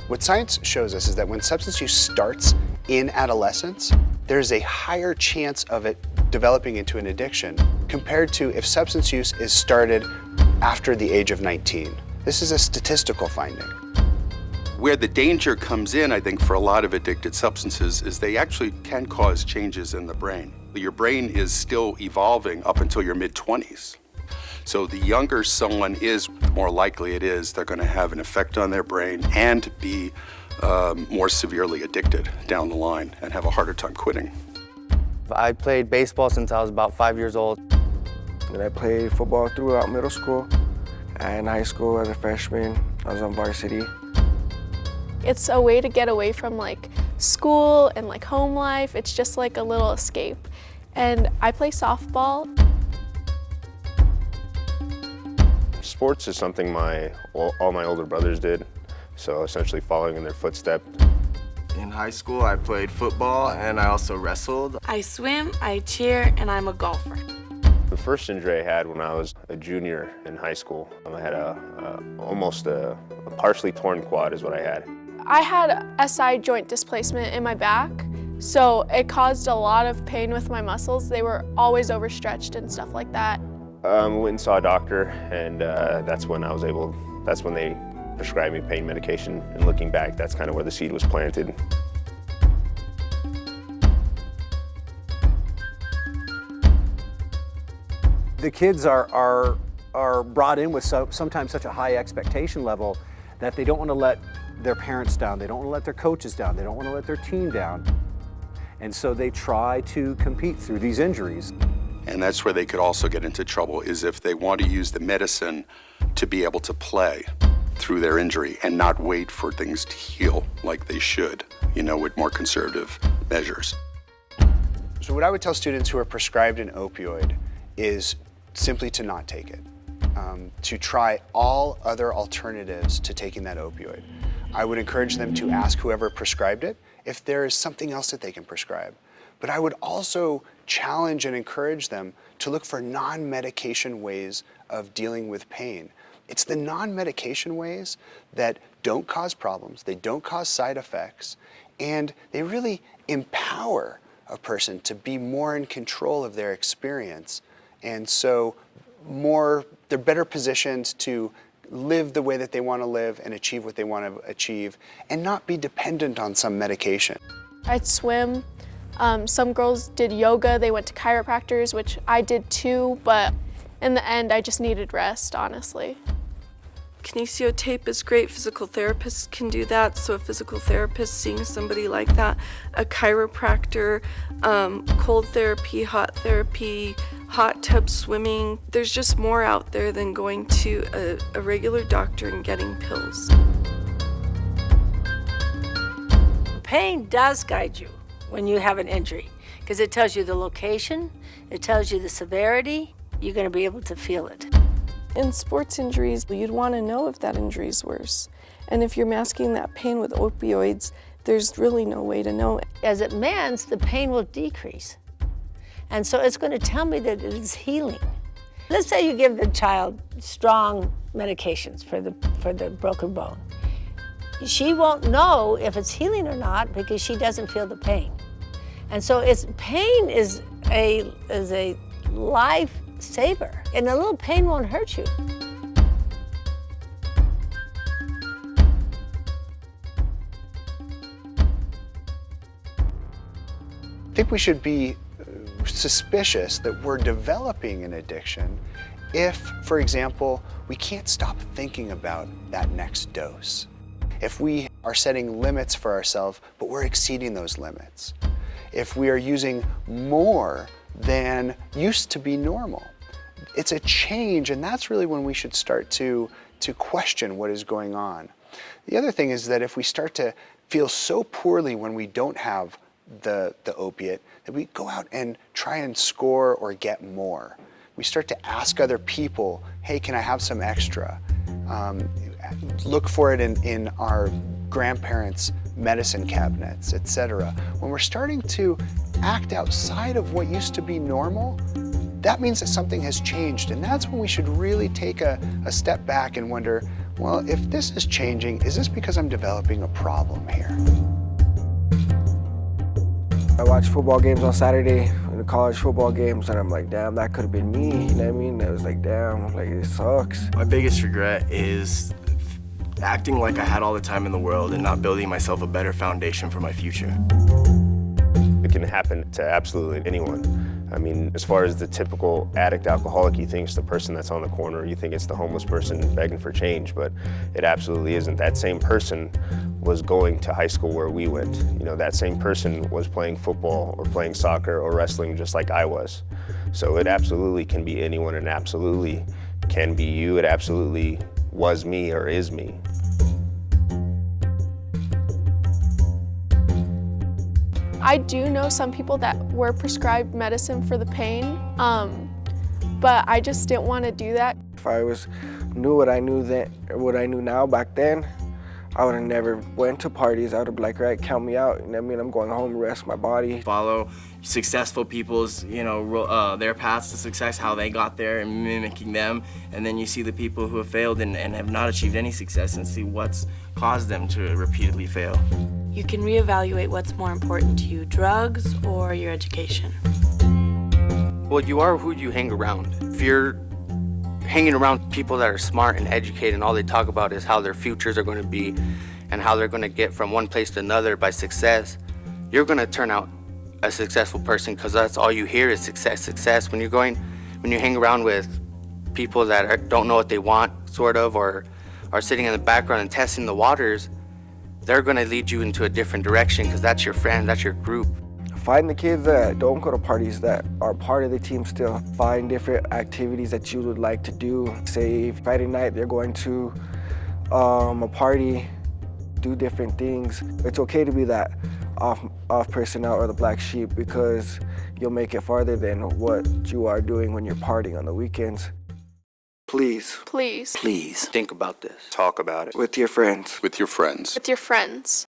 What science shows us is that when substance use starts in adolescence, there's a higher chance of it developing into an addiction compared to if substance use is started after the age of 19. This is a statistical finding. Where the danger comes in, I think, for a lot of addicted substances is they actually can cause changes in the brain. Your brain is still evolving up until your mid-20s. So the younger someone is, the more likely it is they're going to have an effect on their brain and be more severely addicted down the line and have a harder time quitting. I played baseball since I was about 5 years old. And I played football throughout middle school and high school as a freshman. I was on varsity. It's a way to get away from like school and like home life. It's just like a little escape. And I play softball. Sports is something all my older brothers did, so essentially following in their footsteps. In high school, I played football and I also wrestled. I swim, I cheer, and I'm a golfer. The first injury I had when I was a junior in high school, I had almost a partially torn quad is what I had. I had SI joint displacement in my back, so it caused a lot of pain with my muscles. They were always overstretched and stuff like that. Went and saw a doctor, and that's when they prescribed me pain medication. And looking back, that's kind of where the seed was planted. The kids are brought in with sometimes such a high expectation level that they don't want to let their parents down, they don't want to let their coaches down, they don't want to let their team down. And so they try to compete through these injuries. And that's where they could also get into trouble, is if they want to use the medicine to be able to play through their injury and not wait for things to heal like they should, with more conservative measures. So what I would tell students who are prescribed an opioid is simply to not take it, to try all other alternatives to taking that opioid. I would encourage them to ask whoever prescribed it if there is something else that they can prescribe. But I would also challenge and encourage them to look for non-medication ways of dealing with pain. It's the non-medication ways that don't cause problems, they don't cause side effects, and they really empower a person to be more in control of their experience. And so they're better positioned to live the way that they want to live and achieve what they want to achieve and not be dependent on some medication. I'd swim. Some girls did yoga, they went to chiropractors, which I did too, but in the end I just needed rest, honestly. Kinesio tape is great. Physical therapists can do that. So a physical therapist seeing somebody like that, a chiropractor, cold therapy, hot tub swimming. There's just more out there than going to a regular doctor and getting pills. Pain does guide you when you have an injury because it tells you the location, it tells you the severity, you're going to be able to feel it. In sports injuries, you'd want to know if that injury is worse. And if you're masking that pain with opioids, there's really no way to know. As it mends, the pain will decrease. And so it's going to tell me that it is healing. Let's say you give the child strong medications for the broken bone. She won't know if it's healing or not because she doesn't feel the pain. And so pain is a lifesaver, and a little pain won't hurt you. I think we should be suspicious that we're developing an addiction if, for example, we can't stop thinking about that next dose. If we are setting limits for ourselves, but we're exceeding those limits. If we are using more than used to be normal. It's a change, and that's really when we should start to question what is going on. The other thing is that if we start to feel so poorly when we don't have the opiate, that we go out and try and score or get more. We start to ask other people, hey, can I have some extra? Look for it in our grandparents' medicine cabinets, etc. When we're starting to act outside of what used to be normal, that means that something has changed, and that's when we should really take a step back and wonder, well, if this is changing, is this because I'm developing a problem here? I watch football games on Saturday, the college football games, and I'm like, damn, that could have been me, you know what I mean? I was like, damn, like, it sucks. My biggest regret is acting like I had all the time in the world and not building myself a better foundation for my future. It can happen to absolutely anyone. I mean, as far as the typical addict alcoholic, you think it's the person that's on the corner, you think it's the homeless person begging for change, but it absolutely isn't. That same person was going to high school where we went. You know, that same person was playing football or playing soccer or wrestling just like I was. So it absolutely can be anyone, and absolutely can be you. It absolutely was me or is me. I do know some people that were prescribed medicine for the pain, but I just didn't want to do that. If I knew what I knew then, or what I knew now back then, I would have never went to parties. I would have been like, right, count me out. You know what I mean? I'm going home, rest my body. Follow successful people's, their paths to success, how they got there, and mimicking them. And then you see the people who have failed and have not achieved any success, and see what's caused them to repeatedly fail. You can reevaluate what's more important to you, drugs or your education. Well, you are who you hang around. If you're hanging around people that are smart and educated and all they talk about is how their futures are going to be and how they're going to get from one place to another by success, you're going to turn out a successful person, because that's all you hear is success, success. When you hang around with people that don't know what they want, sort of, or are sitting in the background and testing the waters, they're going to lead you into a different direction, because that's your friend, that's your group. Find the kids that don't go to parties that are part of the team still. Find different activities that you would like to do. Say Friday night they're going to a party, do different things. It's okay to be that off person out or the black sheep, because you'll make it farther than what you are doing when you're partying on the weekends. Please Please. Please think about this. Talk about it. with your friends. With your friends. With your friends.